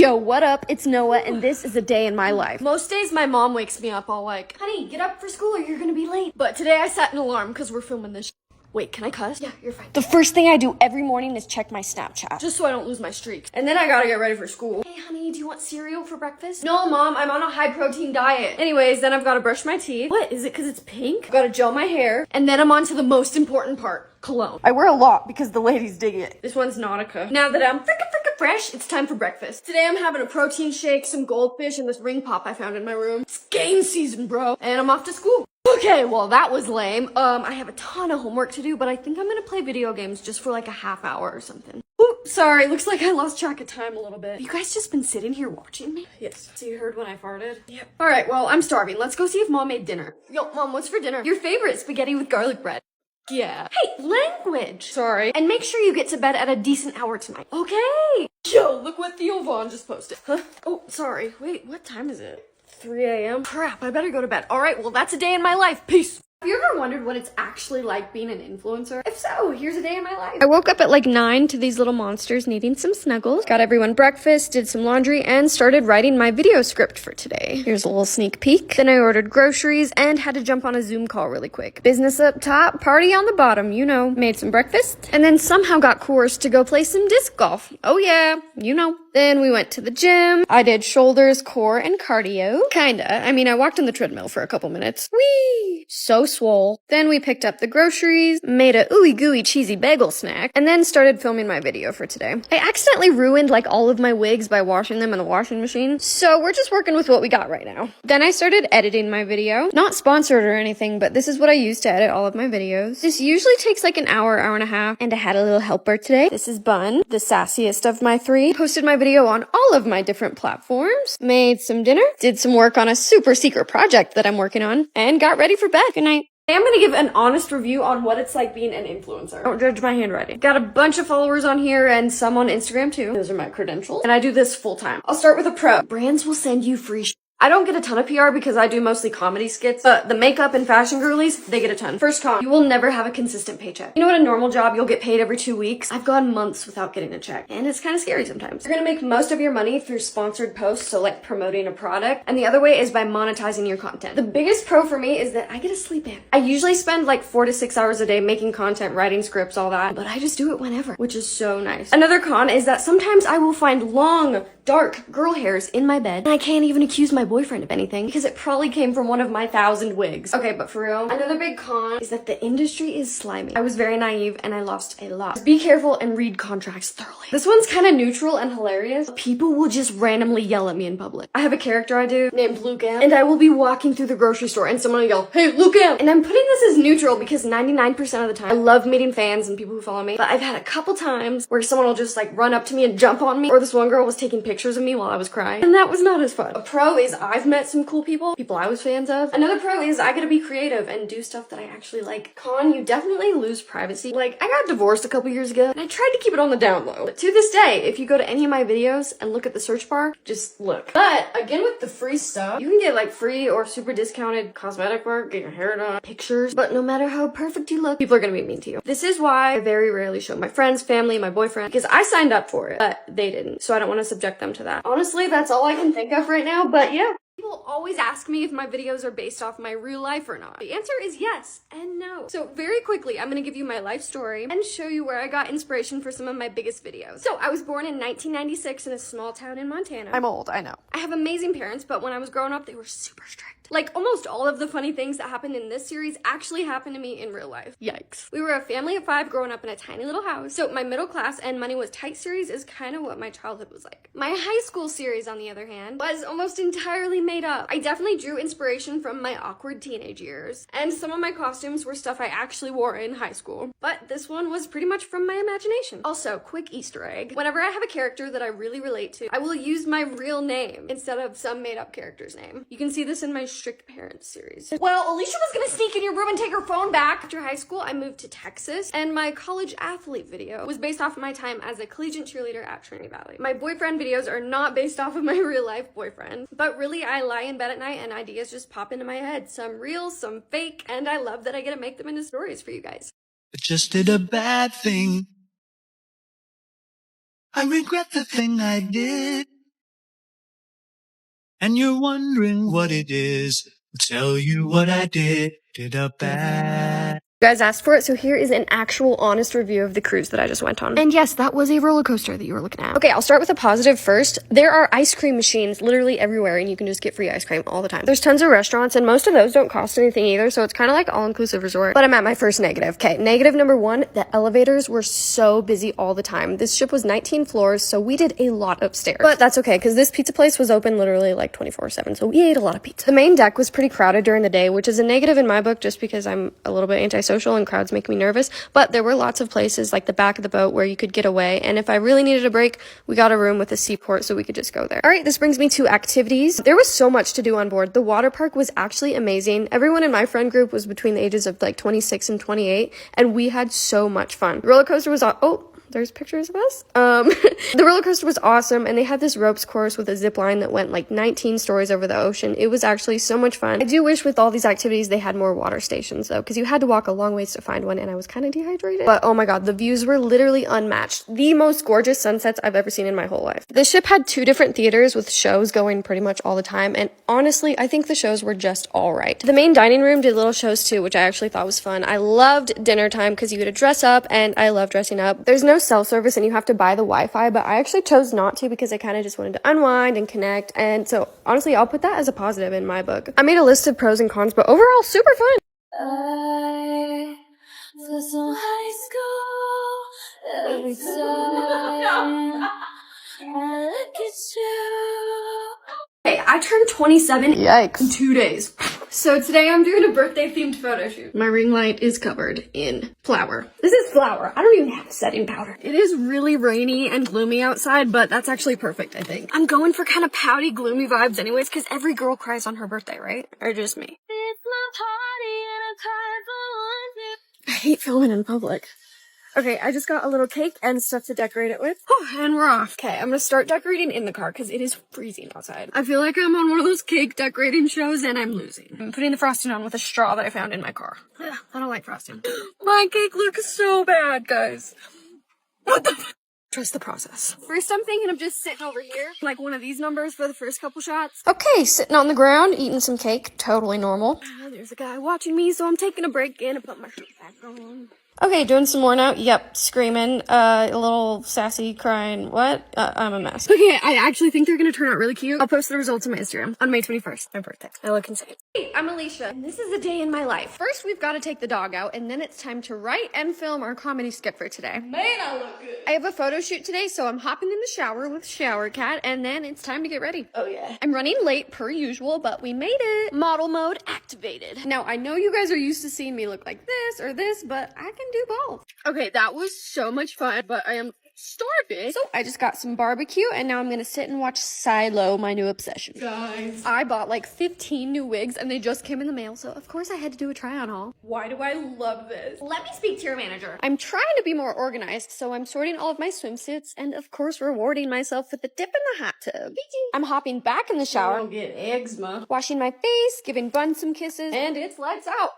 Yo, what up? It's Noah, and this is a day in my life. Most days my mom wakes me up all like, honey, get up for school or you're gonna be late. But today I set an alarm because we're filming this. Wait, can I cuss? Yeah, you're fine. The first thing I do every morning is check my Snapchat, just so I don't lose my streak. And then I gotta get ready for school. Hey, honey, do you want cereal for breakfast? No, Mom, I'm on a high-protein diet. Anyways, then I've gotta brush my teeth. What, is it because it's pink? I've gotta gel my hair. And then I'm on to the most important part, cologne. I wear a lot because the ladies dig it. This one's Nautica. Now that I'm frickin' fresh, it's time for breakfast. Today I'm having a protein shake, some goldfish, and this ring pop I found in my room. It's game season, bro. And I'm off to school. Okay, well, that was lame. I have a ton of homework to do, but I think I'm gonna play video games just for like a half hour or something. Oops, sorry, looks like I lost track of time a little bit. You guys just been sitting here watching me? Yes. So you heard when I farted? Yep. All right, well, I'm starving. Let's go see if Mom made dinner. Yo, Mom, what's for dinner? Your favorite, spaghetti with garlic bread. Yeah. Hey, language! Sorry. And make sure you get to bed at a decent hour tonight. Okay! Yo, look what Theo Vaughn just posted. Huh? Oh, sorry. Wait, what time is it? 3 a.m.? Crap, I better go to bed. Alright, well, that's a day in my life. Peace! Have you ever wondered what it's actually like being an influencer? If so, here's a day in my life. I woke up at like 9 to these little monsters needing some snuggles. Got everyone breakfast, did some laundry, and started writing my video script for today. Here's a little sneak peek. Then I ordered groceries and had to jump on a Zoom call really quick. Business up top, party on the bottom, you know. Made some breakfast, and then somehow got coerced to go play some disc golf. Oh yeah, you know. Then we went to the gym. I did shoulders, core, and cardio. Kinda. I mean, I walked on the treadmill for a couple minutes. Whee! So swole. Then we picked up the groceries, made a ooey gooey cheesy bagel snack, and then started filming my video for today. I accidentally ruined like all of my wigs by washing them in the washing machine, so we're just working with what we got right now. Then I started editing my video. Not sponsored or anything, but this is what I use to edit all of my videos. This usually takes like an hour, hour and a half, and I had a little helper today. This is Bun, the sassiest of my three. Posted my video on all of my different platforms, made some dinner, did some work on a super secret project that I'm working on, and got ready for bed. Good night. I'm gonna give an honest review on what it's like being an influencer. Don't judge my handwriting. Got a bunch of followers on here and some on Instagram too. Those are my credentials. And I do this full time. I'll start with a pro. Brands will send you free I don't get a ton of PR because I do mostly comedy skits, but the makeup and fashion girlies, they get a ton. First con, you will never have a consistent paycheck. You know what, a normal job, you'll get paid every 2 weeks. I've gone months without getting a check, and it's kind of scary sometimes. You're gonna make most of your money through sponsored posts, so like promoting a product, and the other way is by monetizing your content. The biggest pro for me is that I get to sleep in. I usually spend like 4 to 6 hours a day making content, writing scripts, all that, but I just do it whenever, which is so nice. Another con is that sometimes I will find long, dark girl hairs in my bed, and I can't even accuse my boyfriend of anything because it probably came from one of my 1,000 wigs. Okay, but for real, another big con is that the industry is slimy. I was very naive and I lost a lot. Be careful and read contracts thoroughly. This one's kind of neutral and hilarious. People will just randomly yell at me in public. I have a character I do named Luke M, and I will be walking through the grocery store and someone will yell, "Hey, Luke M!" And I'm putting this as neutral because 99% of the time I love meeting fans and people who follow me, but I've had a couple times where someone will just like run up to me and jump on me, or this one girl was taking pictures of me while I was crying, and that was not as fun. A pro is I've met some cool people I was fans of. Another pro is I get to be creative and do stuff that I actually like. Con, you definitely lose privacy. Like, I got divorced a couple years ago, and I tried to keep it on the down low. But to this day, if you go to any of my videos and look at the search bar, just look. But again, with the free stuff, you can get like free or super discounted cosmetic work, get your hair done, pictures, but no matter how perfect you look, people are gonna be mean to you. This is why I very rarely show my friends, family, my boyfriend, because I signed up for it, but they didn't, so I don't want to subject them to that. Honestly, that's all I can think of right now, but yeah. People always ask me if my videos are based off my real life or not. The answer is yes and no. So very quickly, I'm gonna give you my life story and show you where I got inspiration for some of my biggest videos. So I was born in 1996 in a small town in Montana. I'm old, I know. I have amazing parents, but when I was growing up, they were super strict. Like, almost all of the funny things that happened in this series actually happened to me in real life. Yikes. We were a family of 5 growing up in a tiny little house. So my middle class and money was tight series is kind of what my childhood was like. My high school series, on the other hand, was almost entirely made up. I definitely drew inspiration from my awkward teenage years, and some of my costumes were stuff I actually wore in high school. But this one was pretty much from my imagination. Also, quick Easter egg. Whenever I have a character that I really relate to, I will use my real name instead of some made-up character's name. You can see this in my Strict Parents series. Well, Alicia was gonna sneak in your room and take her phone back. After high school, I moved to Texas, and my college athlete video was based off of my time as a collegiate cheerleader at Trinity Valley. My boyfriend videos are not based off of my real life boyfriend, but really I lie in bed at night and ideas just pop into my head. Some real, some fake, and I love that I get to make them into stories for you guys. I just did a bad thing. I regret the thing I did. and you're wondering what it is, I'll tell you what I did a bad. You guys asked for it, so here is an actual honest review of the cruise that I just went on. And yes, that was a roller coaster that you were looking at. Okay, I'll start with a positive first. There are ice cream machines literally everywhere, and you can just get free ice cream all the time. There's tons of restaurants, and most of those don't cost anything either, so it's kind of like all-inclusive resort. But I'm at my first negative. Okay, negative number one, the elevators were so busy all the time. This ship was 19 floors, so we did a lot upstairs. But that's okay, because this pizza place was open literally like 24/7, so we ate a lot of pizza. The main deck was pretty crowded during the day, which is a negative in my book just because I'm a little bit antisocial and crowds make me nervous, but there were lots of places like the back of the boat where you could get away, and if I really needed a break, we got a room with a seaport so we could just go there. All right, this brings me to activities. There was so much to do on board. The water park was actually amazing. Everyone in my friend group was between the ages of like 26 and 28, and we had so much fun. The roller coaster was there's pictures of us. The roller coaster was awesome, and they had this ropes course with a zip line that went like 19 stories over the ocean. It was actually so much fun. I do wish with all these activities they had more water stations though, because you had to walk a long ways to find one, and I was kind of dehydrated. But oh my god, the views were literally unmatched. The most gorgeous sunsets I've ever seen in my whole life. The ship had 2 different theaters with shows going pretty much all the time, and honestly, I think the shows were just all right. The main dining room did little shows too, which I actually thought was fun. I loved dinner time because you get to dress up, and I love dressing up. There's no self-service and you have to buy the Wi-Fi, but I actually chose not to because I kind of just wanted to unwind and connect, and so honestly I'll put that as a positive in my book. I made a list of pros and cons, but overall super fun. I feel so high school every time I look at you. Hey, I turned 27 in 2 days. So today I'm doing a birthday themed photo shoot. My ring light is covered in flour. This is flour. I don't even have setting powder. It is really rainy and gloomy outside, but that's actually perfect, I think. I'm going for kind of pouty, gloomy vibes anyways, because every girl cries on her birthday, right? Or just me. It's my party and I cry for one. I hate filming in public. Okay, I just got a little cake and stuff to decorate it with. And we're off. Okay, I'm gonna start decorating in the car because it is freezing outside. I feel like I'm on one of those cake decorating shows and I'm losing. I'm putting the frosting on with a straw that I found in my car. Ugh, I don't like frosting. My cake looks so bad, guys. What the f- Trust the process. First, I'm thinking of just sitting over here, like one of these numbers for the first couple shots. Okay, sitting on the ground, eating some cake. Totally normal. There's a guy watching me, so I'm taking a break in and put my shirt back on. Okay, doing some more now. Yep, screaming, a little sassy, crying. What? I'm a mess. Okay, I actually think they're gonna turn out really cute. I'll post the results on my Instagram on May 21st, my birthday. I look insane. Hey, I'm Alicia, and this is a day in my life. First, we've got to take the dog out, and then it's time to write and film our comedy skit for today. Man, I look good. I have a photo shoot today, so I'm hopping in the shower with Shower Cat, and then it's time to get ready. Oh yeah. I'm running late per usual, but we made it. Model mode activated. Now, I know you guys are used to seeing me look like this or this, but I can do both. Okay, that was so much fun, but I am starving. So I just got some barbecue, and now I'm gonna sit and watch Silo, my new obsession. Guys, I bought like 15 new wigs, and they just came in the mail, so of course I had to do a try-on haul. Why do I love this? Let me speak to your manager. I'm trying to be more organized, so I'm sorting all of my swimsuits, and of course rewarding myself with a dip in the hot tub. I'm hopping back in the shower. Don't get eczema. Washing my face, giving Bun some kisses, and it's lights out.